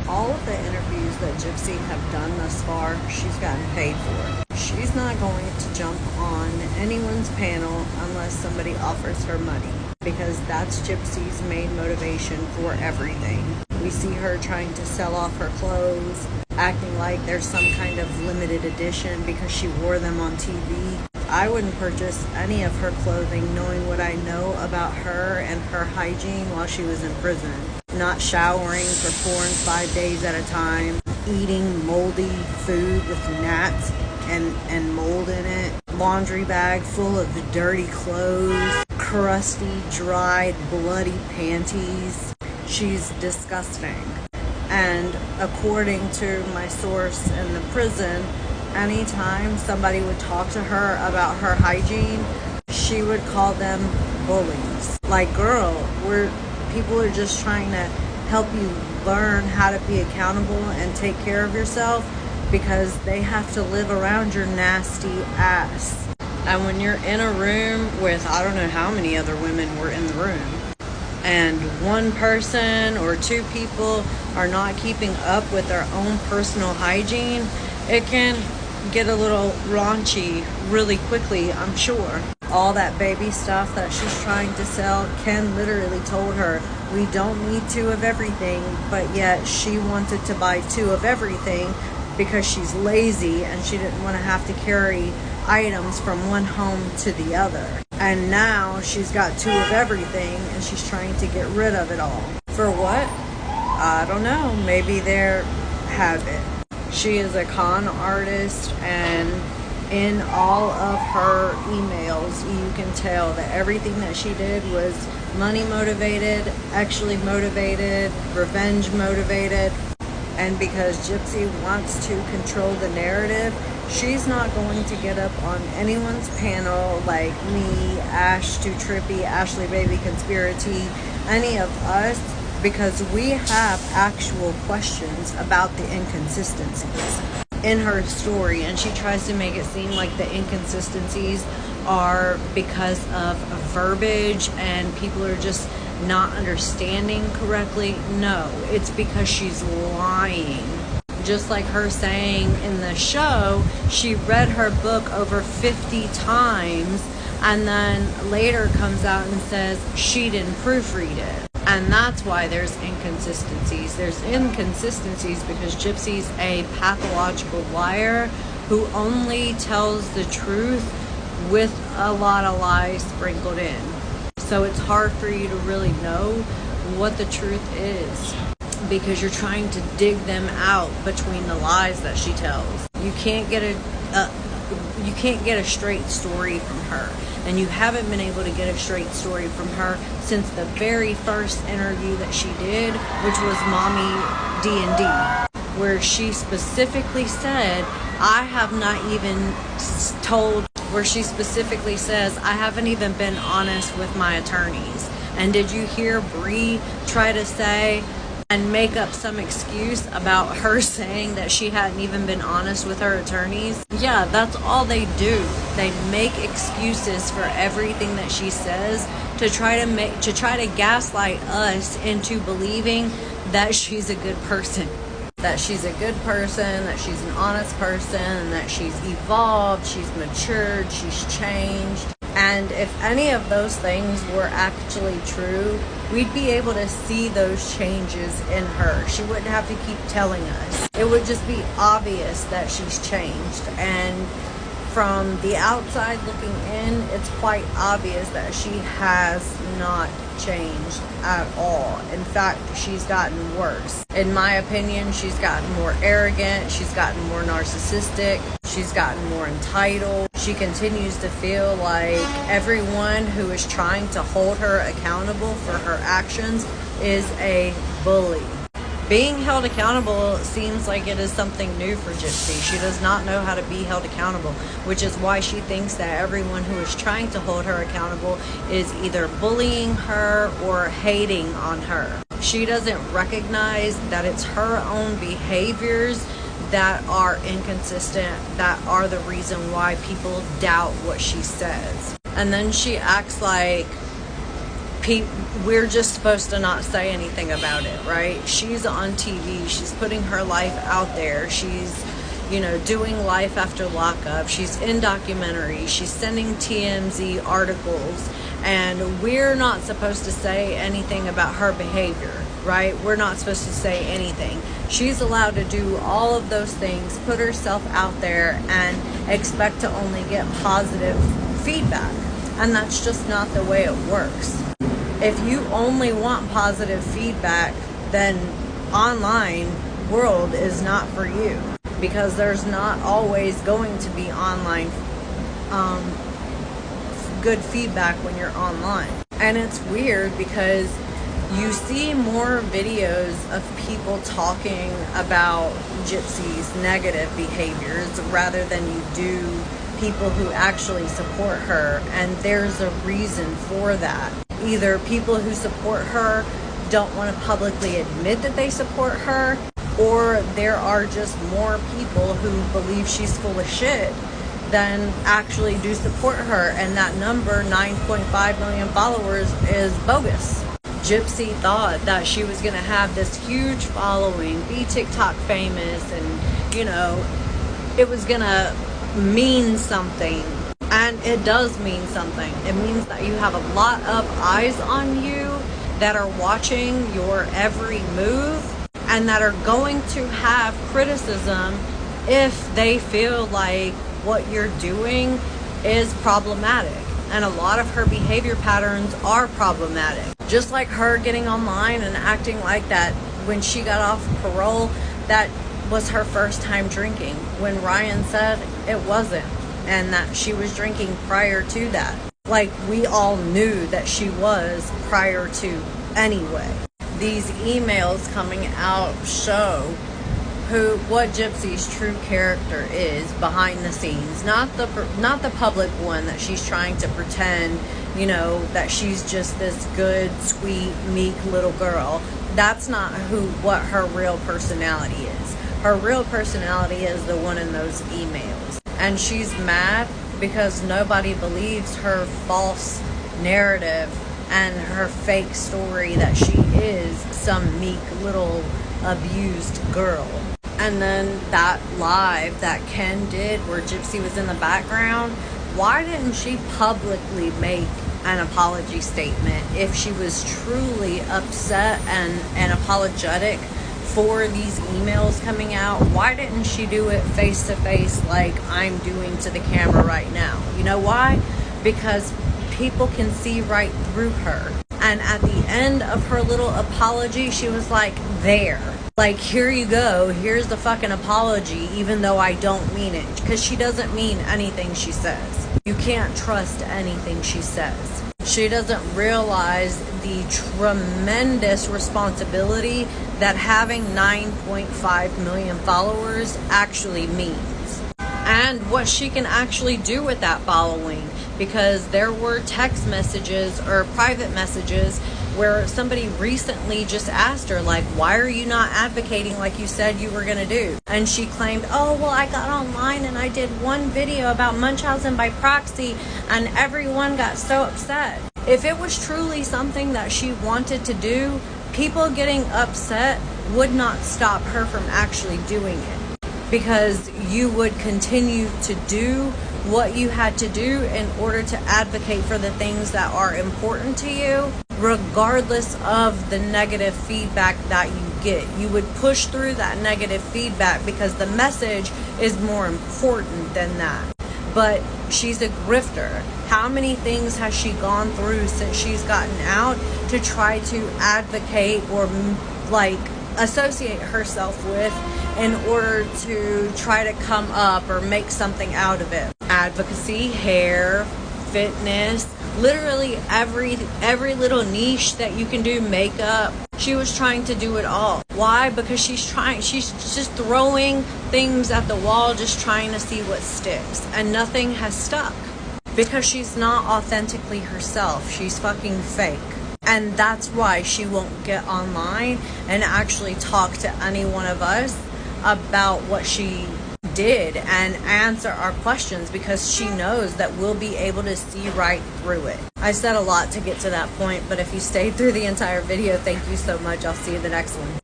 All of the interviews that Gypsy have done thus far, she's gotten paid for. She's not going to jump on anyone's panel unless somebody offers her money, because that's Gypsy's main motivation for everything. We see her trying to sell off her clothes, acting like there's some kind of limited edition because she wore them on TV. I wouldn't purchase any of her clothing knowing what I know about her and her hygiene while she was in prison. Not showering for 4 and 5 days at a time, eating moldy food with gnats and mold in it, laundry bag full of dirty clothes, crusty, dried, bloody panties. She's disgusting. And according to my source in the prison, anytime somebody would talk to her about her hygiene, she would call them bullies. Like, girl, people are just trying to help you learn how to be accountable and take care of yourself, because they have to live around your nasty ass. And when you're in a room with, I don't know how many other women were in the room, and one person or two people are not keeping up with their own personal hygiene, it can get a little raunchy really quickly, I'm sure. All that baby stuff that she's trying to sell, Ken literally told her, we don't need 2 of everything, but yet she wanted to buy 2 of everything because she's lazy and she didn't want to have to carry items from one home to the other. And now she's got 2 of everything and she's trying to get rid of it all. For what? I don't know. Maybe their habit. She is a con artist, and in all of her emails you can tell that everything that she did was money motivated, actually motivated, revenge motivated. And because Gypsy wants to control the narrative, she's not going to get up on anyone's panel like me, Ash Too Trippy, Ashley Baby Conspiracy, any of us, because we have actual questions about the inconsistencies in her story, and she tries to make it seem like the inconsistencies are because of verbiage and people are just not understanding correctly. No, it's because she's lying. Just like her saying in the show, she read her book over 50 times and then later comes out and says she didn't proofread it. And that's why there's inconsistencies. There's inconsistencies because Gypsy's a pathological liar who only tells the truth with a lot of lies sprinkled in. So it's hard for you to really know what the truth is because you're trying to dig them out between the lies that she tells. You can't get a straight story from her. And you haven't been able to get a straight story from her since the very first interview that she did, which was Mommy D&D, where she specifically said, I haven't even been honest with my attorneys. And did you hear Bree try to say and make up some excuse about her saying that she hadn't even been honest with her attorneys? Yeah, that's all they do. They make excuses for everything that she says to try to gaslight us into believing that she's a good person. That she's a good person, that she's an honest person, and that she's evolved, she's matured, she's changed. And if any of those things were actually true, we'd be able to see those changes in her. She wouldn't have to keep telling us. It would just be obvious that she's changed. And from the outside looking in, it's quite obvious that she has not changed at all. In fact, she's gotten worse. In my opinion, she's gotten more arrogant, she's gotten more narcissistic, she's gotten more entitled. She continues to feel like everyone who is trying to hold her accountable for her actions is a bully. Being held accountable seems like it is something new for Gypsy. She does not know how to be held accountable, which is why she thinks that everyone who is trying to hold her accountable is either bullying her or hating on her. She doesn't recognize that it's her own behaviors that are inconsistent, that are the reason why people doubt what she says. And then she acts like we're just supposed to not say anything about it, right? She's on TV. She's putting her life out there. She's, you know, doing life after lockup. She's in documentaries. She's sending TMZ articles. And we're not supposed to say anything about her behavior, right? We're not supposed to say anything. She's allowed to do all of those things, put herself out there, and expect to only get positive feedback. And that's just not the way it works. If you only want positive feedback, then online world is not for you, because there's not always going to be online good feedback when you're online. And it's weird because you see more videos of people talking about Gypsy's negative behaviors rather than you do people who actually support her. And there's a reason for that. Either people who support her don't want to publicly admit that they support her, or there are just more people who believe she's full of shit than actually do support her, and that number, 9.5 million followers, is bogus. Gypsy thought that she was going to have this huge following, be TikTok famous, and, you know, it was going to mean something. And it does mean something. It means that you have a lot of eyes on you that are watching your every move and that are going to have criticism if they feel like what you're doing is problematic. And a lot of her behavior patterns are problematic. Just like her getting online and acting like that when she got off parole, that was her first time drinking, when Ryan said it wasn't, and that she was drinking prior to that. Like, we all knew that she was prior to anyway. These emails coming out show what Gypsy's true character is behind the scenes, not the public one that she's trying to pretend, you know, that she's just this good, sweet, meek little girl. That's not what her real personality is. Her real personality is the one in those emails. And she's mad because nobody believes her false narrative and her fake story that she is some meek little abused girl. And then that live that Ken did where Gypsy was in the background, why didn't she publicly make an apology statement if she was truly upset and apologetic for these emails coming out? Why didn't she do it face to face like I'm doing to the camera right now? You know why? Because people can see right through her. And at the end of her little apology, she was like, there. Like, here you go. Here's the fucking apology, even though I don't mean it. Because she doesn't mean anything she says. You can't trust anything she says. She doesn't realize the tremendous responsibility that having 9.5 million followers actually means. And what she can actually do with that following. Because there were text messages or private messages where somebody recently just asked her, like, why are you not advocating like you said you were going to do? And she claimed, oh, well, I got online and I did one video about Munchausen by proxy and everyone got so upset. If it was truly something that she wanted to do, people getting upset would not stop her from actually doing it. Because you would continue to do what you had to do in order to advocate for the things that are important to you, regardless of the negative feedback that you get. You would push through that negative feedback because the message is more important than that. But she's a grifter. How many things has she gone through since she's gotten out to try to advocate or like associate herself with in order to try to come up or make something out of it? Advocacy, hair, fitness, literally every little niche that you can do, makeup. She was trying to do it all. Why? Because she's just throwing things at the wall, just trying to see what sticks, and nothing has stuck because she's not authentically herself. She's fucking fake. And that's why she won't get online and actually talk to any one of us about what she did and answer our questions because she knows that we'll be able to see right through it. I said a lot to get to that point, but if you stayed through the entire video, thank you so much. I'll see you in the next one.